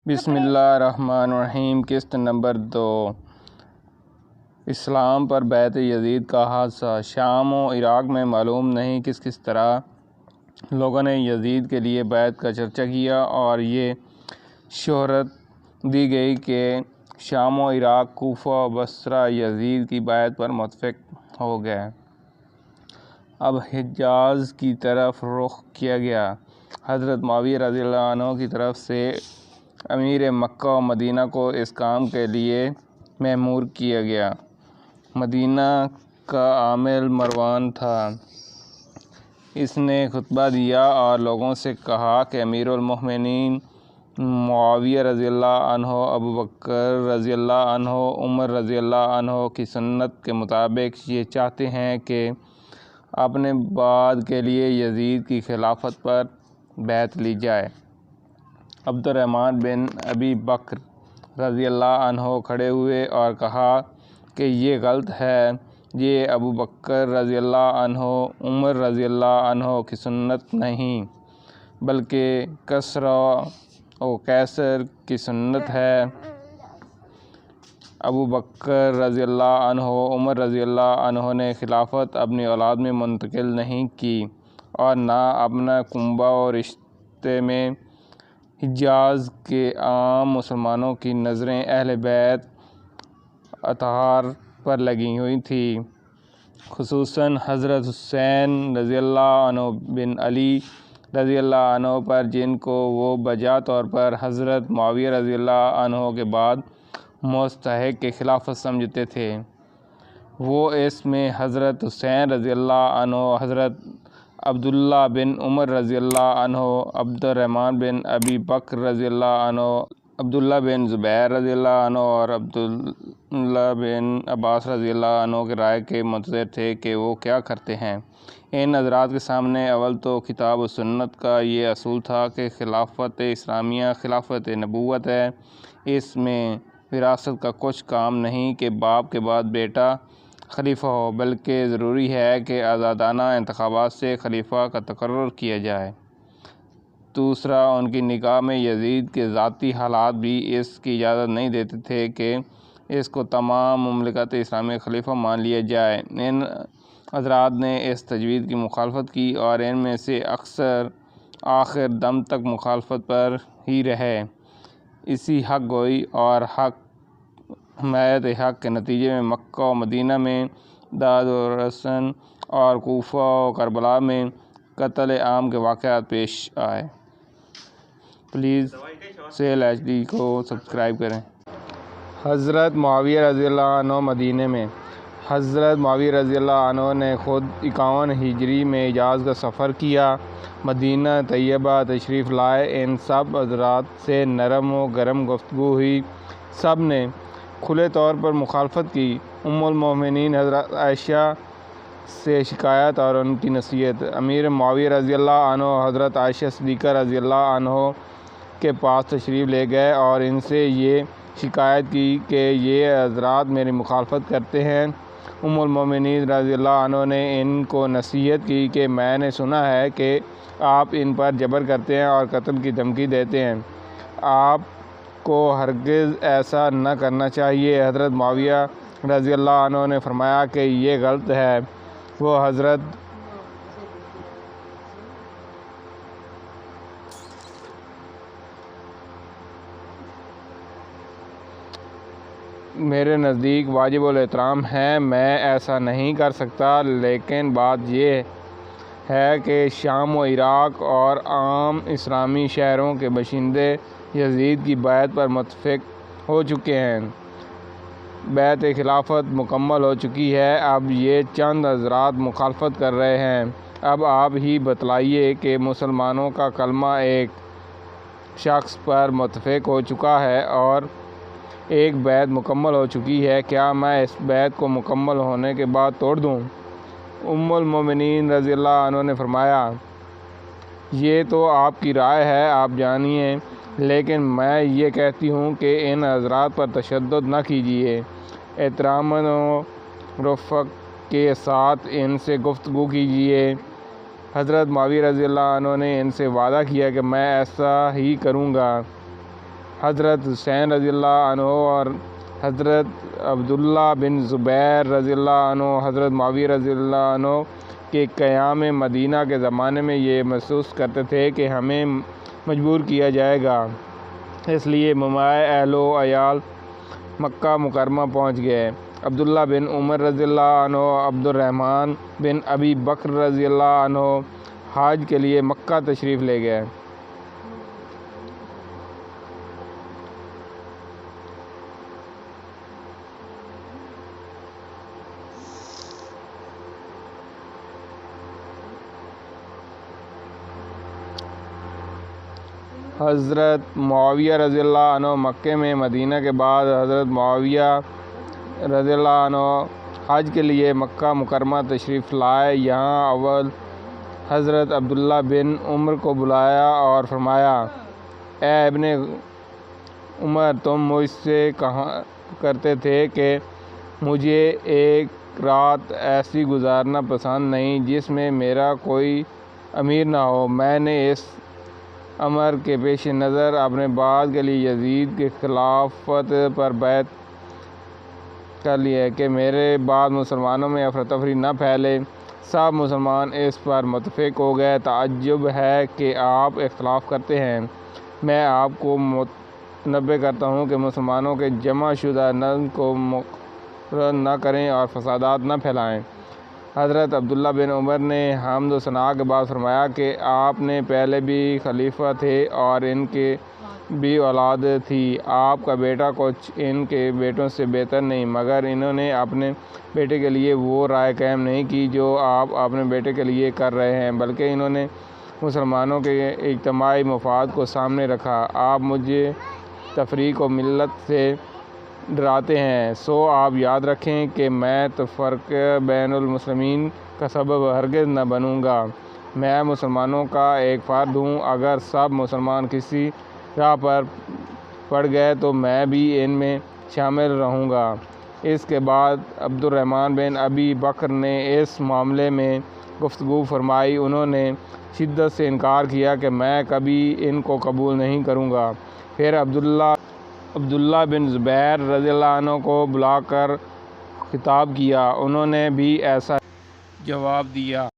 بسم اللہ الرحمن الرحیم۔ قسط نمبر 2، اسلام پر بیعت یزید کا حادثہ۔ شام و عراق میں معلوم نہیں کس طرح لوگوں نے یزید کے لیے بیعت کا چرچا کیا اور یہ شہرت دی گئی کہ شام و عراق، کوفہ و بصرہ یزید کی بیعت پر متفق ہو گئے۔ اب حجاز کی طرف رخ کیا گیا۔ حضرت معاویہ رضی اللہ عنہ کی طرف سے امیر مکہ و مدینہ کو اس کام کے لیے مأمور کیا گیا۔ مدینہ کا عامل مروان تھا۔ اس نے خطبہ دیا اور لوگوں سے کہا کہ امیر المومنین معاویہ رضی اللہ عنہ، ابوبکر رضی اللہ عنہ، عمر رضی اللہ عنہ کی سنت کے مطابق یہ چاہتے ہیں کہ اپنے بعد کے لیے یزید کی خلافت پر بیعت لی جائے۔ عبد الرحمن بن ابی بکر رضی اللہ عنہ کھڑے ہوئے اور کہا کہ یہ غلط ہے، یہ ابوبکر رضی اللہ عنہ، عمر رضی اللہ عنہ کی سنت نہیں بلکہ کسریٰ و قیصر کی سنت ہے۔ ابوبکر رضی اللہ عنہ، عمر رضی اللہ عنہ نے خلافت اپنی اولاد میں منتقل نہیں کی اور نہ اپنا کنبہ و رشتے میں۔ حجاز کے عام مسلمانوں کی نظریں اہل بیت اطہار پر لگی ہوئی تھیں، خصوصاً حضرت حسین رضی اللہ عنہ بن علی رضی اللہ عنہ پر، جن کو وہ بجا طور پر حضرت معاویہ رضی اللہ عنہ کے بعد مستحق خلافت سمجھتے تھے۔ وہ اس میں حضرت حسین رضی اللہ عنہ، حضرت عبداللہ بن عمر رضی اللہ عنہ، عبد الرحمن بن ابی بکر رضی اللہ عنہ، عبداللہ بن زبیر رضی اللہ عنہ اور عبداللہ بن عباس رضی اللہ عنہ کی رائے کے منتظر تھے کہ وہ کیا کرتے ہیں۔ ان حضرات کے سامنے اول تو کتاب و سنت کا یہ اصول تھا کہ خلافت اسلامیہ خلافت نبوت ہے، اس میں وراثت کا کچھ کام نہیں کہ باپ کے بعد بیٹا خلیفہ ہو، بلکہ ضروری ہے کہ آزادانہ انتخابات سے خلیفہ کا تقرر کیا جائے۔ دوسرا، ان کی نگاہ میں یزید کے ذاتی حالات بھی اس کی اجازت نہیں دیتے تھے کہ اس کو تمام مملکت اسلامیہ خلیفہ مان لیا جائے۔ ان حضرات نے اس تجویز کی مخالفت کی اور ان میں سے اکثر آخر دم تک مخالفت پر ہی رہے۔ اسی حق گوئی اور حمایت حق کے نتیجے میں مکہ و مدینہ میں داد و رسن اور کوفہ و کربلا میں قتل عام کے واقعات پیش آئے۔ پلیز سیل HD کو سبسکرائب کریں۔ حضرت معاویہ رضی اللہ عنہ مدینہ میں۔ حضرت معاویہ رضی اللہ عنہ نے خود 51 ہجری میں حجاز کا سفر کیا، مدینہ طیبہ تشریف لائے۔ ان سب حضرات سے نرم و گرم گفتگو ہوئی، سب نے کھلے طور پر مخالفت کی۔ ام المومنین حضرت عائشہ سے شکایت اور ان کی نصیحت۔ امیر معاویہ رضی اللہ عنہ حضرت عائشہ صدیقہ رضی اللہ عنہ کے پاس تشریف لے گئے اور ان سے یہ شکایت کی کہ یہ حضرات میری مخالفت کرتے ہیں۔ ام المومنین رضی اللہ عنہ نے ان کو نصیحت کی کہ میں نے سنا ہے کہ آپ ان پر جبر کرتے ہیں اور قتل کی دھمکی دیتے ہیں، آپ کو ہرگز ایسا نہ کرنا چاہیے۔ حضرت معاویہ رضی اللہ عنہ نے فرمایا کہ یہ غلط ہے۔ وہ حضرت میرے نزدیک واجب الاحترام ہے، میں ایسا نہیں کر سکتا، لیکن بات یہ ہے کہ شام و عراق اور عام اسلامی شہروں کے باشندے یزید کی بیعت پر متفق ہو چکے ہیں، بیعت خلافت مکمل ہو چکی ہے، اب یہ چند حضرات مخالفت کر رہے ہیں۔ اب آپ ہی بتلائیے کہ مسلمانوں کا کلمہ ایک شخص پر متفق ہو چکا ہے اور ایک بیعت مکمل ہو چکی ہے، کیا میں اس بیعت کو مکمل ہونے کے بعد توڑ دوں؟ ام المومنین رضی اللہ عنہ نے فرمایا، یہ تو آپ کی رائے ہے، آپ جانیے، لیکن میں یہ کہتی ہوں کہ ان حضرات پر تشدد نہ کیجیے، احترام و رفق کے ساتھ ان سے گفتگو کیجیے۔ حضرت معاویہ رضی اللہ عنہ نے ان سے وعدہ کیا کہ میں ایسا ہی کروں گا۔ حضرت حسین رضی اللہ عنہ اور حضرت عبداللہ بن زبیر رضی اللہ عنہ حضرت معاویہ رضی اللہ عنہ کے قیام مدینہ کے زمانے میں یہ محسوس کرتے تھے کہ ہمیں مجبور کیا جائے گا، اس لیے ممائع اہل و عیال مکہ مکرمہ پہنچ گئے۔ عبداللہ بن عمر رضی اللہ عنہ، عبد الرحمن بن ابی بکر رضی اللہ عنہ حج کے لیے مکہ تشریف لے گئے۔ حضرت معاویہ رضی اللہ عنہ مکے میں مدینہ کے بعد حضرت معاویہ رضی اللہ عنہ حج کے لیے مکہ مکرمہ تشریف لائے۔ یہاں اول حضرت عبداللہ بن عمر کو بلایا اور فرمایا، اے ابن عمر، تم مجھ سے کہا کرتے تھے کہ مجھے ایک رات ایسی گزارنا پسند نہیں جس میں میرا کوئی امیر نہ ہو۔ میں نے اس امر کے پیش نظر اپنے بعد کے لیے یزید کی خلافت پر بیعت کر لی ہے کہ میرے بعد مسلمانوں میں افراتفری نہ پھیلے۔ سب مسلمان اس پر متفق ہو گئے۔ تعجب ہے کہ آپ اختلاف کرتے ہیں۔ میں آپ کو متنبہ کرتا ہوں کہ مسلمانوں کے جمع شدہ نظم کو مقرر نہ کریں اور فسادات نہ پھیلائیں۔ حضرت عبداللہ بن عمر نے حمد و ثناء کے بعد فرمایا کہ آپ نے پہلے بھی خلیفہ تھے اور ان کے بھی اولاد تھی۔ آپ کا بیٹا کچھ ان کے بیٹوں سے بہتر نہیں، مگر انہوں نے اپنے بیٹے کے لیے وہ رائے قائم نہیں کی جو آپ اپنے بیٹے کے لیے کر رہے ہیں، بلکہ انہوں نے مسلمانوں کے اجتماعی مفاد کو سامنے رکھا۔ آپ مجھے تفریق و ملت سے ڈراتے ہیں، سو آپ یاد رکھیں کہ میں تفرقہ بین المسلمین کا سبب ہرگز نہ بنوں گا۔ میں مسلمانوں کا ایک فرد ہوں، اگر سب مسلمان کسی راہ پر پڑ گئے تو میں بھی ان میں شامل رہوں گا۔ اس کے بعد عبد الرحمن بن ابی بکر نے اس معاملے میں گفتگو فرمائی۔ انہوں نے شدت سے انکار کیا کہ میں کبھی ان کو قبول نہیں کروں گا۔ پھر عبداللہ بن زبیر رضی اللہ عنہ کو بلا کر خطاب کیا، انہوں نے بھی ایسا جواب دیا۔